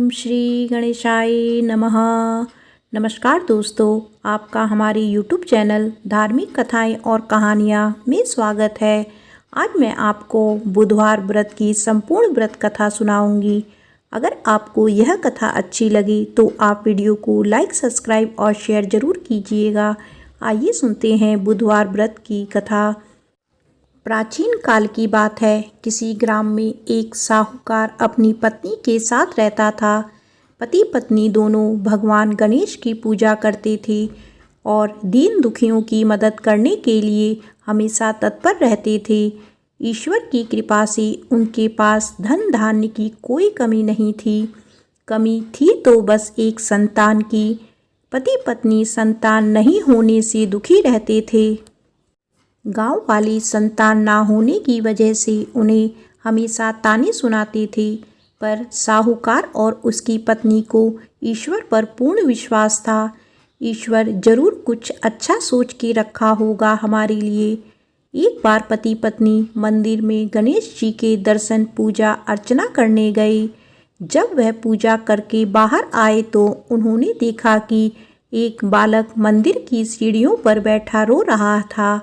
ओम श्री गणेशाय नमः। नमस्कार दोस्तों, आपका हमारे YouTube चैनल धार्मिक कथाएं और कहानियां में स्वागत है। आज मैं आपको बुधवार व्रत की संपूर्ण व्रत कथा सुनाऊंगी। अगर आपको यह कथा अच्छी लगी तो आप वीडियो को लाइक, सब्सक्राइब और शेयर ज़रूर कीजिएगा। आइए सुनते हैं बुधवार व्रत की कथा। प्राचीन काल की बात है। किसी ग्राम में एक साहूकार अपनी पत्नी के साथ रहता था। पति पत्नी दोनों भगवान गणेश की पूजा करते थे और दीन दुखियों की मदद करने के लिए हमेशा तत्पर रहते थे। ईश्वर की कृपा से उनके पास धन धान्य की कोई कमी नहीं थी। कमी थी तो बस एक संतान की। पति पत्नी संतान नहीं होने से दुखी रहते थे। गांव वाले संतान ना होने की वजह से उन्हें हमेशा ताने सुनाते थे, पर साहूकार और उसकी पत्नी को ईश्वर पर पूर्ण विश्वास था। ईश्वर जरूर कुछ अच्छा सोच के रखा होगा हमारे लिए। एक बार पति पत्नी मंदिर में गणेश जी के दर्शन पूजा अर्चना करने गए। जब वह पूजा करके बाहर आए तो उन्होंने देखा कि एक बालक मंदिर की सीढ़ियों पर बैठा रो रहा था।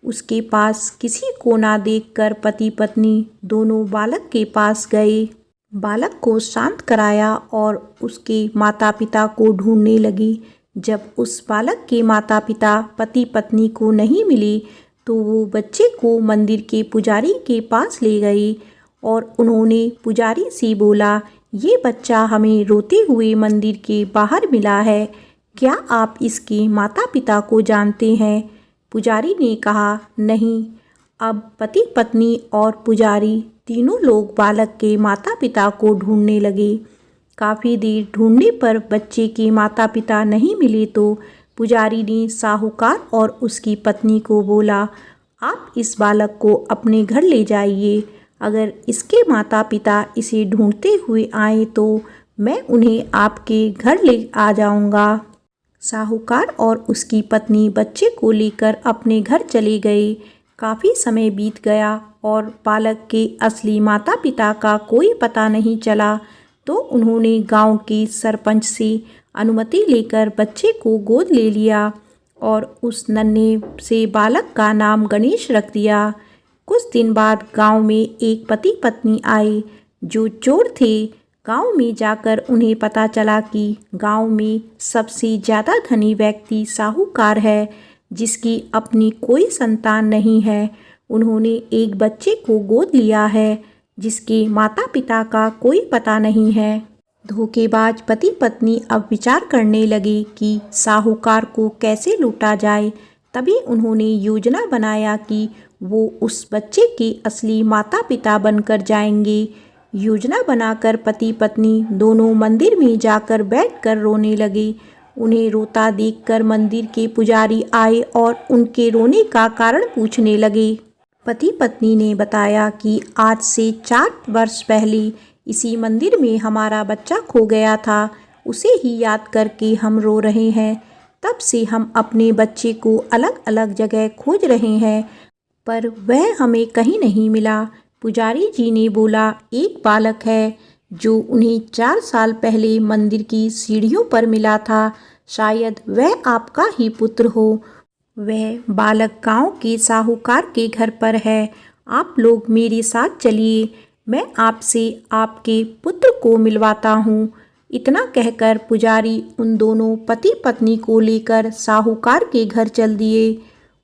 उसके पास किसी को ना देखकर पति पत्नी दोनों बालक के पास गए। बालक को शांत कराया और उसके माता पिता को ढूंढने लगी। जब उस बालक के माता पिता पति पत्नी को नहीं मिले तो वो बच्चे को मंदिर के पुजारी के पास ले गए और उन्होंने पुजारी से बोला, ये बच्चा हमें रोते हुए मंदिर के बाहर मिला है, क्या आप इसके माता पिता को जानते हैं? पुजारी ने कहा, नहीं। अब पति पत्नी और पुजारी तीनों लोग बालक के माता पिता को ढूंढने लगे। काफ़ी देर ढूंढने पर बच्चे के माता पिता नहीं मिले तो पुजारी ने साहूकार और उसकी पत्नी को बोला, आप इस बालक को अपने घर ले जाइए। अगर इसके माता पिता इसे ढूंढते हुए आए तो मैं उन्हें आपके घर ले आ जाऊंगा। साहूकार और उसकी पत्नी बच्चे को लेकर अपने घर चले गए। काफ़ी समय बीत गया और बालक के असली माता पिता का कोई पता नहीं चला तो उन्होंने गांव के सरपंच से अनुमति लेकर बच्चे को गोद ले लिया और उस नन्हे से बालक का नाम गणेश रख दिया। कुछ दिन बाद गांव में एक पति पत्नी आए जो चोर थे। गांव में जाकर उन्हें पता चला कि गांव में सबसे ज़्यादा धनी व्यक्ति साहूकार है, जिसकी अपनी कोई संतान नहीं है। उन्होंने एक बच्चे को गोद लिया है जिसके माता पिता का कोई पता नहीं है। धोखेबाज पति पत्नी अब विचार करने लगे कि साहूकार को कैसे लूटा जाए। तभी उन्होंने योजना बनाया कि वो उस बच्चे के असली माता पिता बनकर जाएंगे। योजना बनाकर पति पत्नी दोनों मंदिर में जाकर बैठकर रोने लगे। उन्हें रोता देखकर मंदिर के पुजारी आए और उनके रोने का कारण पूछने लगे। पति पत्नी ने बताया कि आज से 4 वर्ष पहले इसी मंदिर में हमारा बच्चा खो गया था। उसे ही याद करके हम रो रहे हैं। तब से हम अपने बच्चे को अलग अलग जगह खोज रहे हैं, पर वह हमें कहीं नहीं मिला। पुजारी जी ने बोला, एक बालक है जो उन्हें 4 साल पहले मंदिर की सीढ़ियों पर मिला था। शायद वह आपका ही पुत्र हो। वह बालक गांव के साहूकार के घर पर है। आप लोग मेरे साथ चलिए, मैं आपसे आपके पुत्र को मिलवाता हूँ। इतना कहकर पुजारी उन दोनों पति पत्नी को लेकर साहूकार के घर चल दिए।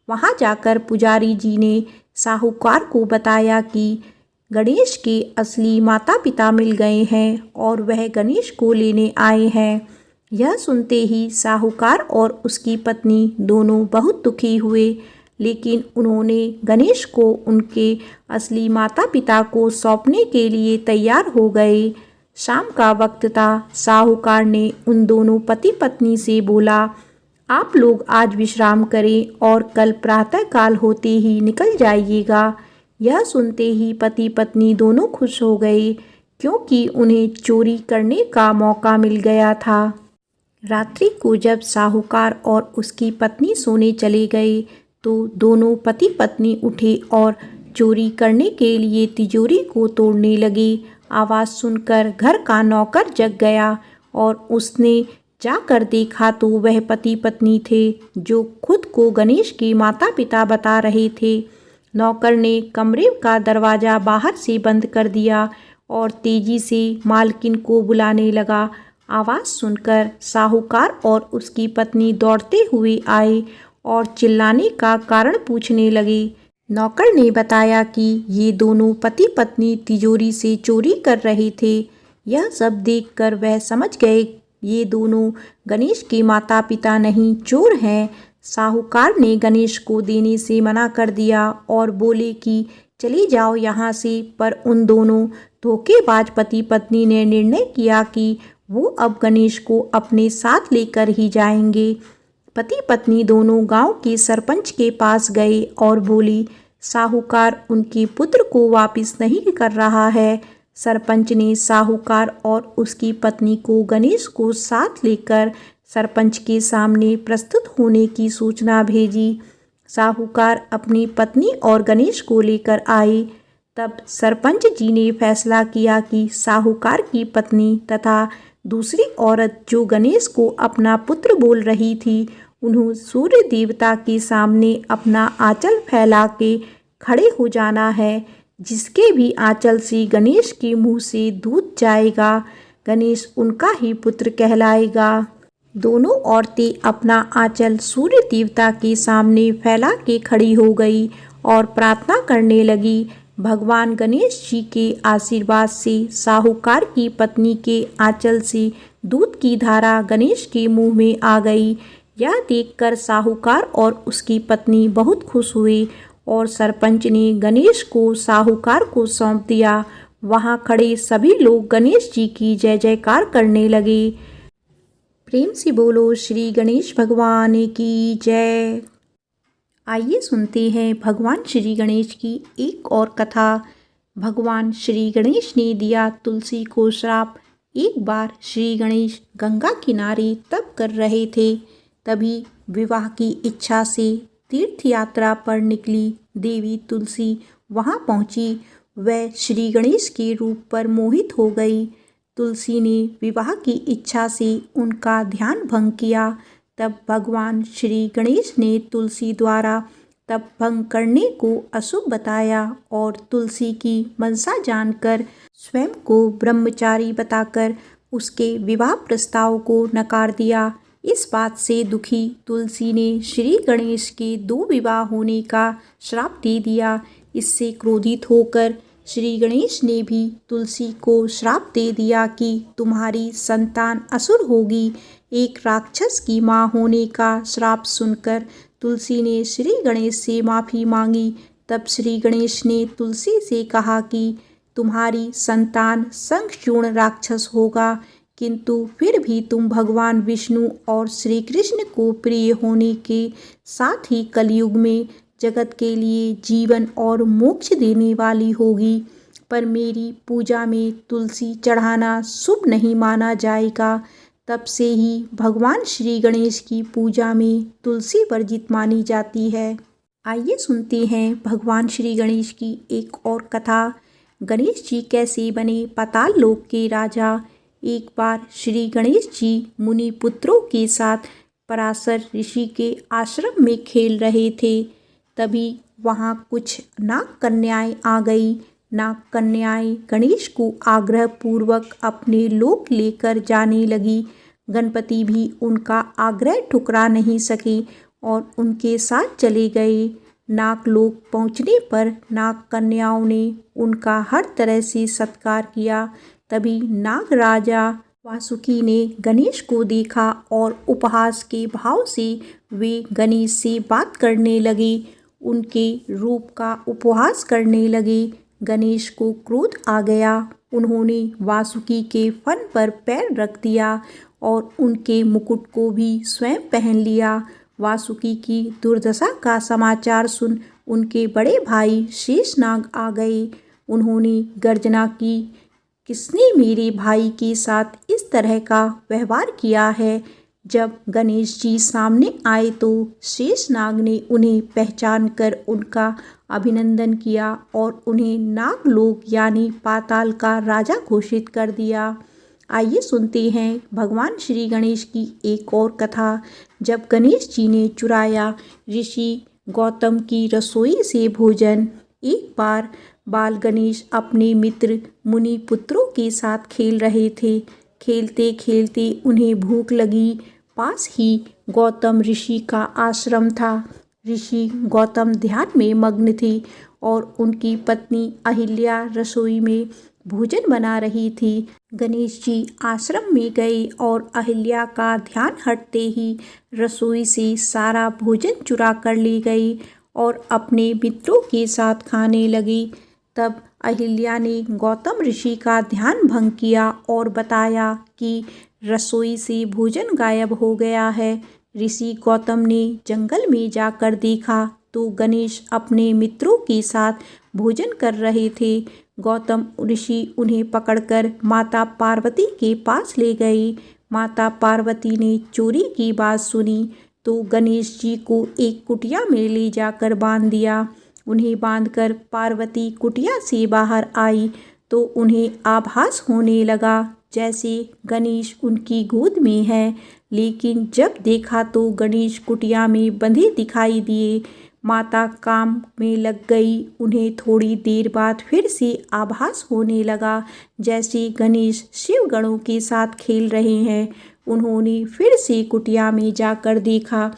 वहाँ जाकर पुजारी जी ने साहूकार को बताया कि गणेश के असली माता पिता मिल गए हैं और वह गणेश को लेने आए हैं। यह सुनते ही साहूकार और उसकी पत्नी दोनों बहुत दुखी हुए, लेकिन उन्होंने गणेश को उनके असली माता पिता को सौंपने के लिए तैयार हो गए। शाम का वक्त था। साहूकार ने उन दोनों पति पत्नी से बोला, आप लोग आज विश्राम करें और कल प्रातःकाल होते ही निकल जाइएगा। यह सुनते ही पति पत्नी दोनों खुश हो गए, क्योंकि उन्हें चोरी करने का मौका मिल गया था। रात्रि को जब साहूकार और उसकी पत्नी सोने चले गए तो दोनों पति पत्नी उठे और चोरी करने के लिए तिजोरी को तोड़ने लगे। आवाज़ सुनकर घर का नौकर जग गया और उसने जाकर देखा तो वह पति पत्नी थे जो खुद को गणेश के माता पिता बता रहे थे। नौकर ने कमरे का दरवाज़ा बाहर से बंद कर दिया और तेजी से मालकिन को बुलाने लगा। आवाज़ सुनकर साहूकार और उसकी पत्नी दौड़ते हुए आए और चिल्लाने का कारण पूछने लगे। नौकर ने बताया कि ये दोनों पति पत्नी तिजोरी से चोरी कर रहे थे। यह सब देखकर वह समझ गए ये दोनों गणेश के माता पिता नहीं, चोर हैं। साहूकार ने गणेश को देने से मना कर दिया और बोले कि चले जाओ यहाँ से, पर उन दोनों धोखेबाज पति पत्नी ने निर्णय किया कि वो अब गणेश को अपने साथ लेकर ही जाएंगे। पति पत्नी दोनों गांव के सरपंच के पास गए और बोली, साहूकार उनके पुत्र को वापस नहीं कर रहा है। सरपंच ने साहूकार और उसकी पत्नी को गणेश को साथ लेकर सरपंच के सामने प्रस्तुत होने की सूचना भेजी। साहूकार अपनी पत्नी और गणेश को लेकर आए। तब सरपंच जी ने फैसला किया कि साहूकार की पत्नी तथा दूसरी औरत जो गणेश को अपना पुत्र बोल रही थी, उन्हें सूर्य देवता के सामने अपना आंचल फैला के खड़े हो जाना है। जिसके भी आंचल से गणेश के मुंह से दूध जाएगा, गणेश उनका ही पुत्र कहलाएगा। दोनों औरतें अपना आंचल सूर्य देवता के सामने फैला के खड़ी हो गई और प्रार्थना करने लगी। भगवान गणेश जी के आशीर्वाद से साहूकार की पत्नी के आंचल से दूध की धारा गणेश के मुंह में आ गई। यह देखकर साहूकार और उसकी पत्नी बहुत खुश हुए और सरपंच ने गणेश को साहूकार को सौंप दिया। वहां खड़े सभी लोग गणेश जी की जय जयकार करने लगे। प्रेम से बोलो श्री गणेश भगवान की जय। आइए सुनते हैं भगवान श्री गणेश की एक और कथा। भगवान श्री गणेश ने दिया तुलसी को श्राप। एक बार श्री गणेश गंगा किनारे तप कर रहे थे, तभी विवाह की इच्छा से तीर्थ यात्रा पर निकली देवी तुलसी वहां पहुंची। वह श्री गणेश के रूप पर मोहित हो गई। तुलसी ने विवाह की इच्छा से उनका ध्यान भंग किया। तब भगवान श्री गणेश ने तुलसी द्वारा तप भंग करने को अशुभ बताया और तुलसी की मनसा जानकर स्वयं को ब्रह्मचारी बताकर उसके विवाह प्रस्ताव को नकार दिया। इस बात से दुखी तुलसी ने श्री गणेश के 2 विवाह होने का श्राप दे दिया। इससे क्रोधित होकर श्री गणेश ने भी तुलसी को श्राप दे दिया कि तुम्हारी संतान असुर होगी। एक राक्षस की मां होने का श्राप सुनकर तुलसी ने श्री गणेश से माफ़ी मांगी। तब श्री गणेश ने तुलसी से कहा कि तुम्हारी संतान शंखचूर्ण राक्षस होगा, किंतु फिर भी तुम भगवान विष्णु और श्री कृष्ण को प्रिय होने के साथ ही कलयुग में जगत के लिए जीवन और मोक्ष देने वाली होगी। पर मेरी पूजा में तुलसी चढ़ाना शुभ नहीं माना जाएगा। तब से ही भगवान श्री गणेश की पूजा में तुलसी वर्जित मानी जाती है। आइए सुनते हैं भगवान श्री गणेश की एक और कथा। गणेश जी कैसे बने पाताल लोक के राजा। एक बार श्री गणेश जी मुनि पुत्रों के साथ पराशर ऋषि के आश्रम में खेल रहे थे। तभी वहाँ कुछ नाग कन्याएं आ गई। नाग कन्याएं गणेश को आग्रह पूर्वक अपने लोक लेकर जाने लगी। गणपति भी उनका आग्रह ठुकरा नहीं सके और उनके साथ चले गए। नागलोक पहुँचने पर नाग कन्याओं ने उनका हर तरह से सत्कार किया। तभी नाग राजा वासुकी ने गणेश को देखा और उपहास के भाव से वे गणेश से बात करने लगे, उनके रूप का उपहास करने लगे। गणेश को क्रोध आ गया। उन्होंने वासुकी के फन पर पैर रख दिया और उनके मुकुट को भी स्वयं पहन लिया। वासुकी की दुर्दशा का समाचार सुन उनके बड़े भाई शेषनाग आ गए। उन्होंने गर्जना की, किसने मेरे भाई के साथ इस तरह का व्यवहार किया है? जब गणेश जी सामने आए तो शेषनाग ने उन्हें पहचान कर उनका अभिनंदन किया और उन्हें नागलोक यानी पाताल का राजा घोषित कर दिया। आइए सुनते हैं भगवान श्री गणेश की एक और कथा। जब गणेश जी ने चुराया ऋषि गौतम की रसोई से भोजन। एक बार बाल गणेश अपने मित्र मुनि पुत्रों के साथ खेल रहे थे। खेलते खेलते उन्हें भूख लगी। पास ही गौतम ऋषि का आश्रम था। ऋषि गौतम ध्यान में मग्न थे और उनकी पत्नी अहिल्या रसोई में भोजन बना रही थी। गणेश जी आश्रम में गए और अहिल्या का ध्यान हटते ही रसोई से सारा भोजन चुरा कर ले गए और अपने मित्रों के साथ खाने लगे। तब अहिल्या ने गौतम ऋषि का ध्यान भंग किया और बताया कि रसोई से भोजन गायब हो गया है। ऋषि गौतम ने जंगल में जाकर देखा तो गणेश अपने मित्रों के साथ भोजन कर रहे थे। गौतम ऋषि उन्हें पकड़कर माता पार्वती के पास ले गए। माता पार्वती ने चोरी की बात सुनी तो गणेश जी को एक कुटिया में ले जाकर बांध दिया। उन्हें बांधकर पार्वती कुटिया से बाहर आई तो उन्हें आभास होने लगा जैसे गणेश उनकी गोद में है, लेकिन जब देखा तो गणेश कुटिया में बंधे दिखाई दिए। माता काम में लग गई। उन्हें थोड़ी देर बाद फिर से आभास होने लगा जैसे गणेश शिव गणों के साथ खेल रहे हैं। उन्होंने फिर से कुटिया में जाकर देखा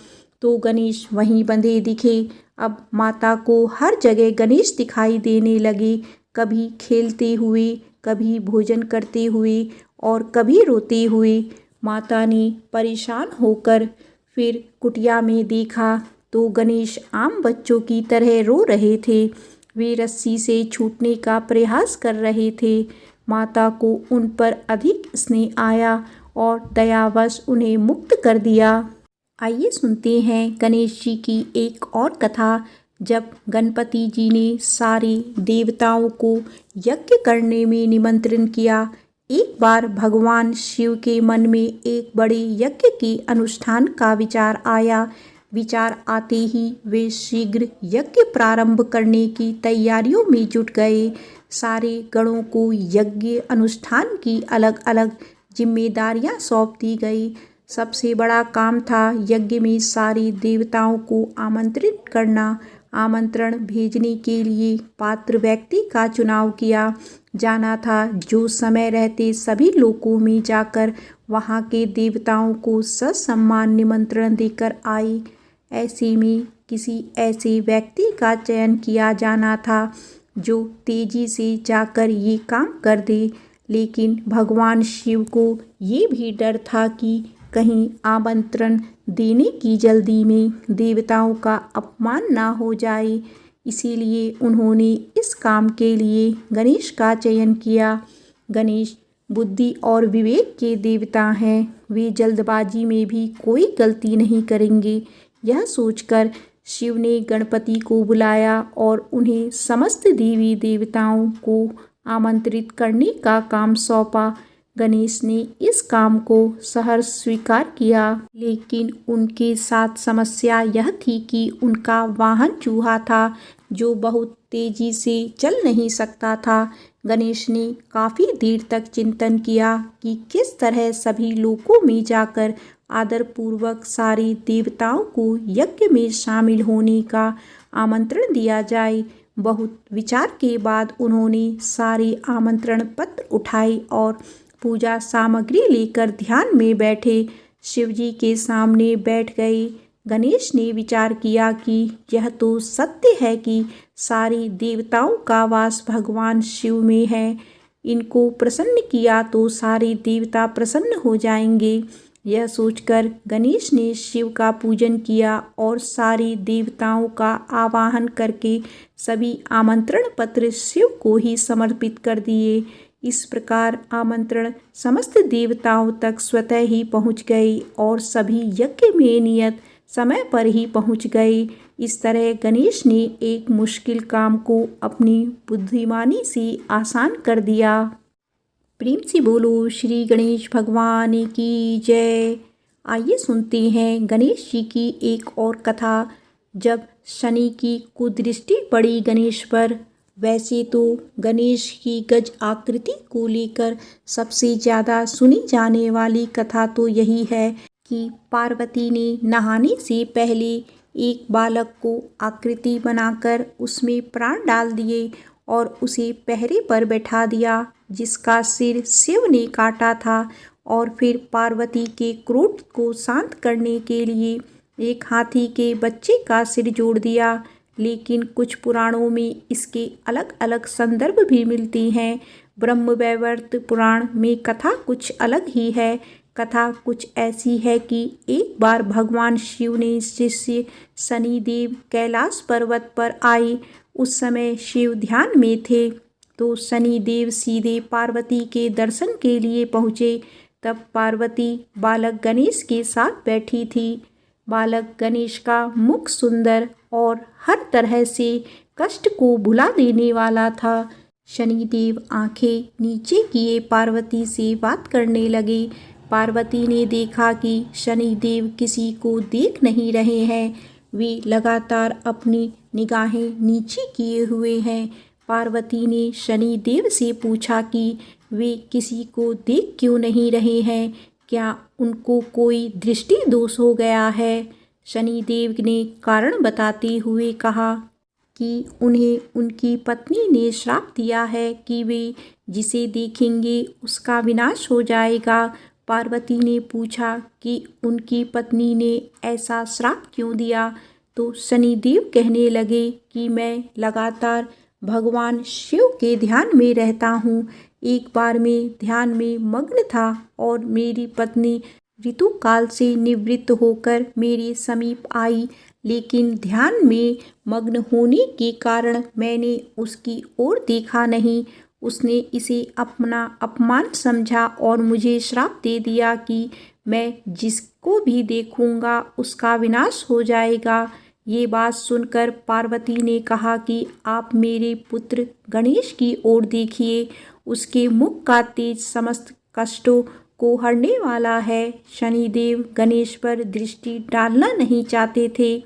तो गणेश वहीं बंधे दिखे। अब माता को हर जगह गणेश दिखाई देने लगे, कभी खेलते हुए, कभी भोजन करते हुए और कभी रोते हुए। माता ने परेशान होकर फिर कुटिया में देखा तो गणेश आम बच्चों की तरह रो रहे थे। वे रस्सी से छूटने का प्रयास कर रहे थे। माता को उन पर अधिक स्नेह आया और दयावश उन्हें मुक्त कर दिया। आइए सुनते हैं गणेश जी की एक और कथा। जब गणपति जी ने सारे देवताओं को यज्ञ करने में निमंत्रण किया। एक बार भगवान शिव के मन में एक बड़े यज्ञ के अनुष्ठान का विचार आया। विचार आते ही वे शीघ्र यज्ञ प्रारंभ करने की तैयारियों में जुट गए। सारे गणों को यज्ञ अनुष्ठान की अलग अलग जिम्मेदारियां सौंप दी गई। सबसे बड़ा काम था यज्ञ में सारे देवताओं को आमंत्रित करना। आमंत्रण भेजने के लिए पात्र व्यक्ति का चुनाव किया जाना था जो समय रहते सभी लोकों में जाकर वहां के देवताओं को ससम्मान निमंत्रण देकर आए। ऐसे में किसी ऐसे व्यक्ति का चयन किया जाना था जो तेजी से जाकर ये काम कर दे। लेकिन भगवान शिव को ये भी डर था कि कहीं आमंत्रण देने की जल्दी में देवताओं का अपमान ना हो जाए। इसीलिए उन्होंने इस काम के लिए गणेश का चयन किया। गणेश बुद्धि और विवेक के देवता हैं। वे जल्दबाजी में भी कोई गलती नहीं करेंगे। यह सोचकर शिव ने गणपति को बुलाया और उन्हें समस्त देवी देवताओं को आमंत्रित करने का काम सौंपा। गणेश ने इस काम को सहर्ष स्वीकार किया, लेकिन उनके साथ समस्या यह थी कि उनका वाहन चूहा था जो बहुत तेजी से चल नहीं सकता था। गणेश ने काफ़ी देर तक चिंतन किया कि किस तरह सभी लोकों में जाकर आदरपूर्वक सारे देवताओं को यज्ञ में शामिल होने का आमंत्रण दिया जाए। बहुत विचार के बाद उन्होंने सारे आमंत्रण पत्र उठाए और पूजा सामग्री लेकर ध्यान में बैठे शिवजी के सामने बैठ गए। गणेश ने विचार किया कि यह तो सत्य है कि सारे देवताओं का वास भगवान शिव में है। इनको प्रसन्न किया तो सारे देवता प्रसन्न हो जाएंगे। यह सोचकर गणेश ने शिव का पूजन किया और सारे देवताओं का आवाहन करके सभी आमंत्रण पत्र शिव को ही समर्पित कर दिए। इस प्रकार आमंत्रण समस्त देवताओं तक स्वतः ही पहुंच गए और सभी यज्ञ में नियत समय पर ही पहुंच गए। इस तरह गणेश ने एक मुश्किल काम को अपनी बुद्धिमानी से आसान कर दिया। प्रेम से बोलो श्री गणेश भगवान की जय। आइए सुनते हैं गणेश जी की एक और कथा। जब शनि की कुदृष्टि पड़ी गणेश पर। वैसे तो गणेश की गज आकृति को लेकर सबसे ज़्यादा सुनी जाने वाली कथा तो यही है कि पार्वती ने नहाने से पहले एक बालक को आकृति बनाकर उसमें प्राण डाल दिए और उसे पहरे पर बैठा दिया, जिसका सिर शिव ने काटा था। और फिर पार्वती के क्रोध को शांत करने के लिए एक हाथी के बच्चे का सिर जोड़ दिया। लेकिन कुछ पुराणों में इसके अलग अलग संदर्भ भी मिलती हैं। ब्रह्मवैवर्त पुराण में कथा कुछ अलग ही है। कथा कुछ ऐसी है कि एक बार भगवान शिव ने शिष्य शनिदेव कैलाश पर्वत पर आए। उस समय शिव ध्यान में थे, तो शनिदेव सीधे पार्वती के दर्शन के लिए पहुँचे। तब पार्वती बालक गणेश के साथ बैठी थी। बालक गणेश का मुख सुंदर और हर तरह से कष्ट को भुला देने वाला था। शनिदेव आंखें नीचे किए पार्वती से बात करने लगे। पार्वती ने देखा कि शनिदेव किसी को देख नहीं रहे हैं, वे लगातार अपनी निगाहें नीचे किए हुए हैं। पार्वती ने शनिदेव से पूछा कि वे किसी को देख क्यों नहीं रहे हैं, क्या उनको कोई दृष्टि दोष हो गया है। शनिदेव ने कारण बताते हुए कहा कि उन्हें उनकी पत्नी ने श्राप दिया है कि वे जिसे देखेंगे उसका विनाश हो जाएगा। पार्वती ने पूछा कि उनकी पत्नी ने ऐसा श्राप क्यों दिया, तो शनिदेव कहने लगे कि मैं लगातार भगवान शिव के ध्यान में रहता हूँ। एक बार मैं ध्यान में मग्न था और मेरी पत्नी ऋतुकाल से निवृत्त होकर मेरे समीप आई, लेकिन ध्यान में मग्न होने के कारण मैंने उसकी ओर देखा नहीं। उसने इसे अपना अपमान समझा और मुझे श्राप दे दिया कि मैं जिसको भी देखूंगा उसका विनाश हो जाएगा। ये बात सुनकर पार्वती ने कहा कि आप मेरे पुत्र गणेश की ओर देखिए, उसके मुख का तेज समस्त कष्टों को हरने वाला है। शनिदेव गणेश पर दृष्टि डालना नहीं चाहते थे,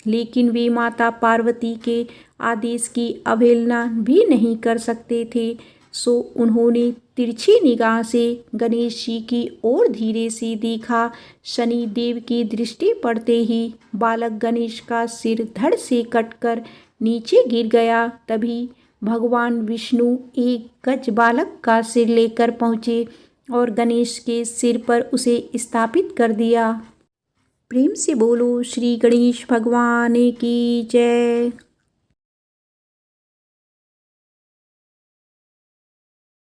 लेकिन वे माता पार्वती के आदेश की अवहेलना भी नहीं कर सकते थे। सो उन्होंने तिरछी निगाह से गणेश जी की ओर धीरे से देखा। शनिदेव की दृष्टि पड़ते ही बालक गणेश का सिर धड़ से कटकर नीचे गिर गया। तभी भगवान विष्णु एक गज बालक का सिर लेकर पहुँचे और गणेश के सिर पर उसे स्थापित कर दिया। प्रेम से बोलो श्री गणेश भगवान की जय।